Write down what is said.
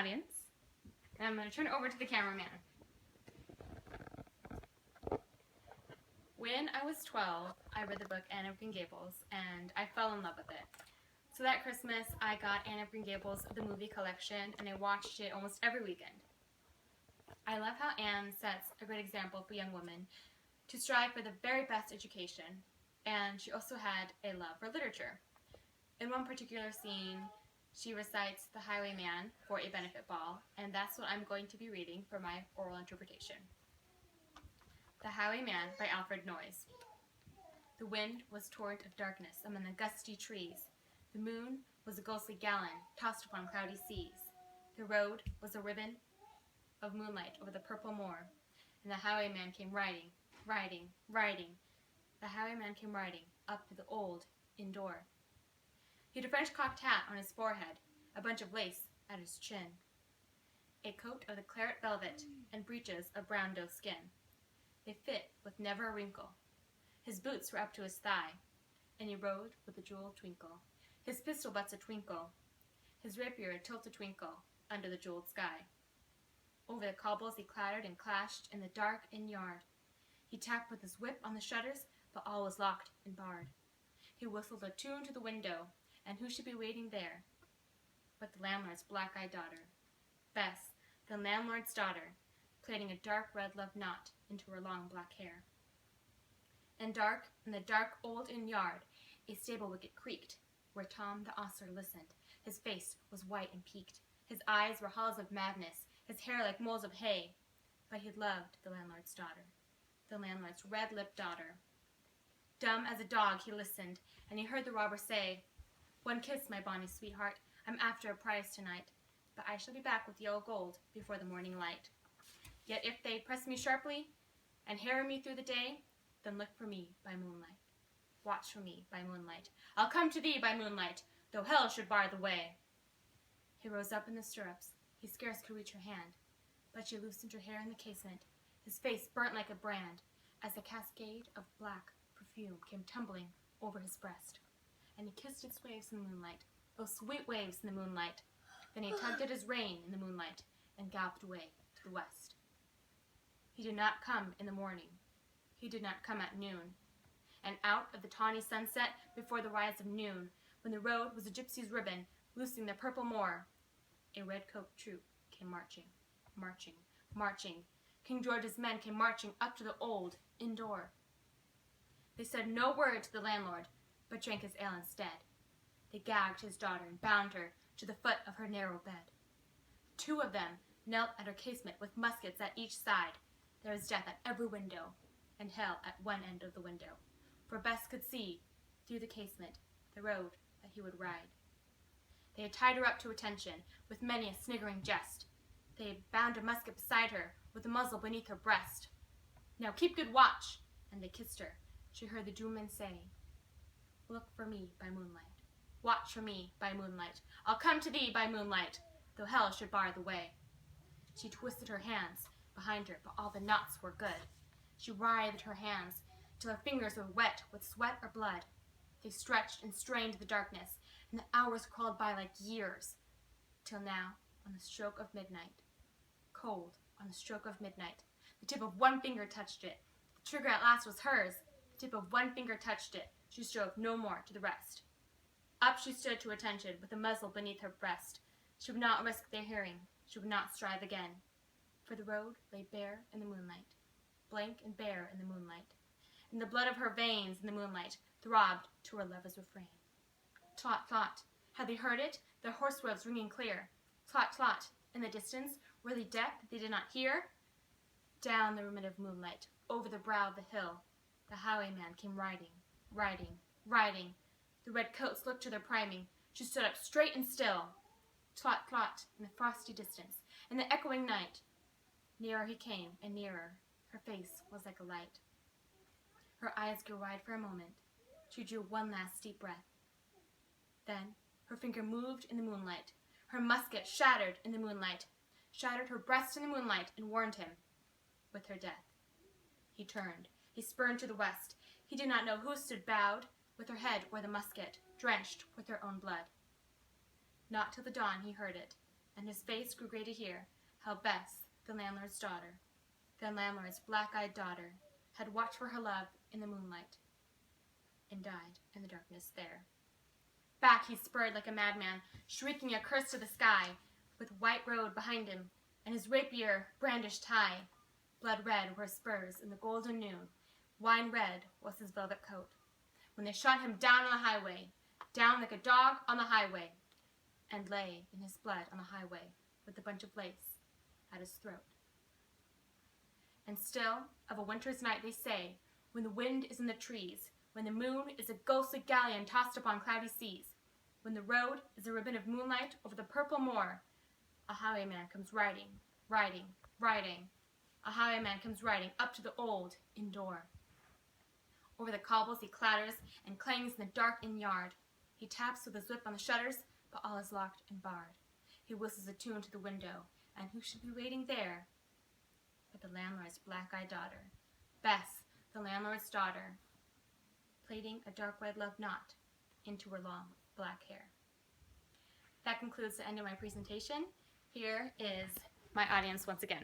audience, and I'm going to turn it over to the cameraman. When I was 12, I read the book Anne of Green Gables, and I fell in love with it. So that Christmas, I got Anne of Green Gables, the movie collection, and I watched it almost every weekend. I love how Anne sets a great example for young women to strive for the very best education, and she also had a love for literature. In one particular scene, she recites The Highwayman for a benefit ball, and that's what I'm going to be reading for my oral interpretation. The Highwayman by Alfred Noyes. The wind was torrent of darkness among the gusty trees. The moon was a ghostly gallon tossed upon cloudy seas. The road was a ribbon of moonlight over the purple moor, and the highwayman came riding, riding, riding. The highwayman came riding up to the old inn door. He had a French cocked hat on his forehead, a bunch of lace at his chin, a coat of the claret velvet, and breeches of brown doe skin. They fit with never a wrinkle. His boots were up to his thigh, and he rode with a jeweled twinkle. His pistol butts a twinkle, his rapier a tilt a twinkle under the jeweled sky. Over the cobbles he clattered and clashed in the dark inn yard. He tapped with his whip on the shutters, but all was locked and barred. He whistled a tune to the window, and who should be waiting there but the landlord's black-eyed daughter, Bess, the landlord's daughter, plaiting a dark red love knot into her long black hair. And dark, in the dark old inn yard, a stable wicket creaked, where Tom the ostler listened. His face was white and peaked. His eyes were hollows of madness, his hair like moles of hay. But he loved the landlord's daughter, the landlord's red-lipped daughter. Dumb as a dog he listened, and he heard the robber say, "One kiss, my bonny sweetheart, I'm after a prize tonight, but I shall be back with yellow gold before the morning light. Yet if they press me sharply and harry me through the day, then look for me by moonlight. Watch for me by moonlight. I'll come to thee by moonlight, though hell should bar the way." He rose up in the stirrups. He scarce could reach her hand, but she loosened her hair in the casement. His face burnt like a brand, as a cascade of black perfume came tumbling over his breast, and he kissed its waves in the moonlight, those sweet waves in the moonlight. Then he tugged at his rein in the moonlight and galloped away to the west. He did not come in the morning. He did not come at noon. And out of the tawny sunset, before the rise of noon, when the road was a gypsy's ribbon, loosing the purple moor, a red-coat troop came marching, marching, marching. King George's men came marching up to the old inn door. They said no word to the landlord, but drank his ale instead. They gagged his daughter and bound her to the foot of her narrow bed. Two of them knelt at her casement with muskets at each side. There was death at every window, and hell at one end of the window, for Bess could see, through the casement, the road that he would ride. They had tied her up to attention, with many a sniggering jest. They had bound a musket beside her, with the muzzle beneath her breast. "Now keep good watch," and they kissed her. She heard the doorman say, "Look for me by moonlight. Watch for me by moonlight. I'll come to thee by moonlight, though hell should bar the way." She twisted her hands behind her, but all the knots were good. She writhed her hands till her fingers were wet with sweat or blood. They stretched and strained the darkness, and the hours crawled by like years, till now, on the stroke of midnight, cold on the stroke of midnight, the tip of one finger touched it. The trigger at last was hers. The tip of one finger touched it. She strove no more to the rest. Up she stood to attention, with the muzzle beneath her breast. She would not risk their hearing. She would not strive again. For the road lay bare in the moonlight, blank and bare in the moonlight, and the blood of her veins in the moonlight throbbed to her lover's refrain. Tlot, tlot, had they heard it, their horse hoofs ringing clear? Tlot, tlot, in the distance, were they deaf that they did not hear? Down the ruminative moonlight, over the brow of the hill, the highwayman came riding, riding, riding. The red coats looked to their priming. She stood up straight and still. Tlot, tlot, in the frosty distance, in the echoing night. Nearer he came, and nearer. Her face was like a light. Her eyes grew wide for a moment. She drew one last deep breath. Then her finger moved in the moonlight. Her musket shattered in the moonlight, shattered her breast in the moonlight, and warned him with her death. He turned. He spurned to the west. He did not know who stood bowed, with her head or the musket, drenched with her own blood. Not till the dawn he heard it. and his face grew gray to hear how Bess, the landlord's daughter, the landlord's black-eyed daughter, had watched for her love in the moonlight, and died in the darkness there. Back he spurred like a madman, shrieking a curse to the sky, with White Road behind him, and his rapier brandished high. Blood red were his spurs in the golden noon, wine red was his velvet coat, when they shot him down on the highway, down like a dog on the highway, and lay in his blood on the highway, with a bunch of lace at his throat. And still, of a winter's night they say, when the wind is in the trees, when the moon is a ghostly galleon tossed upon cloudy seas, when the road is a ribbon of moonlight over the purple moor, a highwayman comes riding, riding, riding. A highwayman comes riding up to the old inn door. Over the cobbles he clatters and clangs in the dark inn yard. He taps with his whip on the shutters, but all is locked and barred. He whistles a tune to the window, and who should be waiting there but the landlord's black-eyed daughter, Bess, the landlord's daughter, plaiting a dark red love knot into her long black hair. That concludes the end of my presentation. Here is my audience once again.